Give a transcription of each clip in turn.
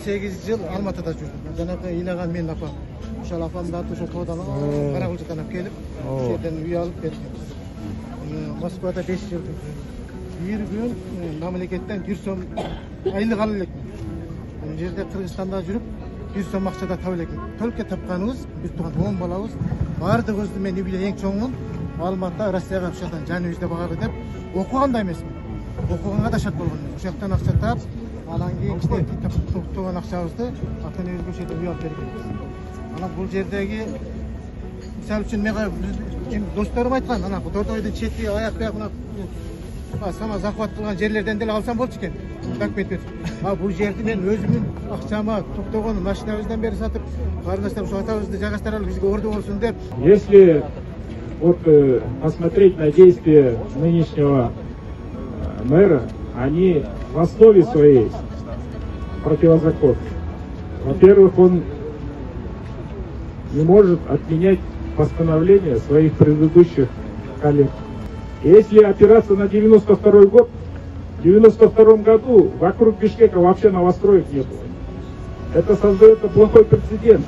8 жыл Алматыда жүрдüm. Жанагы ыйлаган менин апам. Ошол апамдын аты ошо тоодан Каракулчуктан алып келип, ошол жерден үй алып берген. Москвада 5 жыл. Bir gün memleketten 100 сом айлык алып элекмин. Бул жерде Кыргызстанда жүрүп 100 сом акчада таап элекмин. Төлкө тапканыбыз, биз туган 10 балабыз. Бардыгыбызды мен үй бүлө эң чоңмун. Алматыда Россияга ушадан жаныбызды багалы деп окуганда эмесмин. Окуганга да шарт болгон. Ошоктон акча таап, анан кийин кичине топтогон акчабызды ата энебизге ошо жерде үй алып бергенбиз. Анан бул жердеги мисалы үчүн мен досторум айткан, анан Тордойдун чети, аяк бияк мына сама захват кылган жерлерден деле алсам болчу экен. Документ. Бул жерди мен өзүмдүн акчама топтогон машинабыздан бери сатып, карындаштар ушу атабызды жайгаштыралы бизге орду болсун деп. Если вот посмотреть на действия нынешнего мэра, они в основе своей противозаконны. Во-первых, он не может отменять постановления своих предыдущих коллег. Если опираться на 92 год, в 92 году вокруг Бишкека вообще новостроек не было. Это создает плохой прецедент.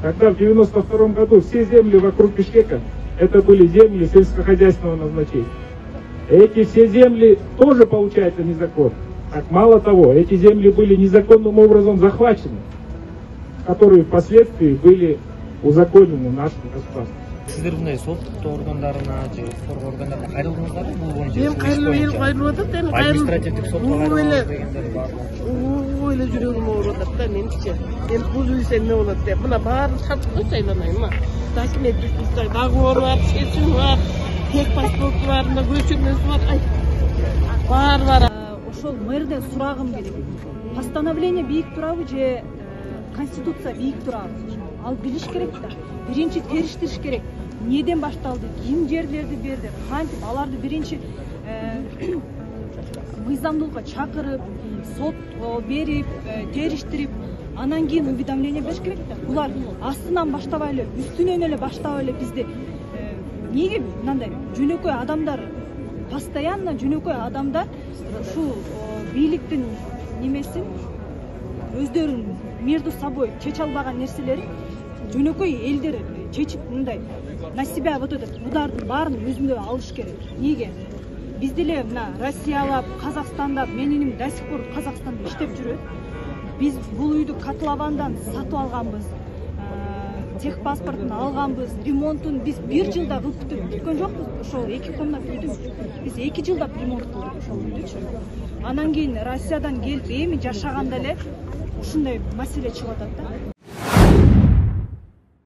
Когда в 92 году все земли вокруг Бишкека это были земли сельскохозяйственного назначения. Эти все земли тоже получается незаконно. Так мало того, эти земли были незаконным образом захвачены, которые впоследствии были узаконены нашим государством. Сиздер мындай соттук органдарына же коргоо органдарына кайрылдыңыздарбы бул боюнча? Мен кайрылып атат, эми административдик сотко кайрылдыңыз дегендер бар. Ойло жүрөгүм ооруп атат да менчи. Эми бул билсем эмне болот деп. Мына баарын чапкы айланайын. Документ үстүндө договор бар, чечим бар, тек паспорт бар, мына көчүрмөсү бар. Бар. Ошол мэрден сурагым керек. Постановление бийик турабы же конституция бийик турабы? Ал билиш керек да. Биринчи териштириш керек. Неден башталды? Ким жерлерди берди? Кантип аларды биринчи мыйзамдуулукка чакырып, сот берип, териштирип, анан кийин уведомление бериш керек да. Булар астынан баштабай эле, үстүнөн эле баштабай эле бизди неге мындай жөнөкөй адамдар, постоянно жөнөкөй адамдар ушул бийликтин немесин өздөрүн между собой чече албаган нерселерин жөнөкөй элдер чечип мындай на себя вот этот удардын баарын өзүндө алыш керек. Неге? Биз деле мына Россиялап, Казакстандап, менин иним до сих пор Казакстанда иштеп жүрөт. Биз бул үйдү котловандан сатып алганбыз. Техпаспортун алганбыз, ремонтун биз 1 жылда кылып бүткөн жокпуз. Ошол 2 комнат үйдү биз 2 жылда ремонт кылдык ошол үйдүчү. Анан кийин Россиядан келип эми жашаганда эле ушундай маселе чыгып атат да.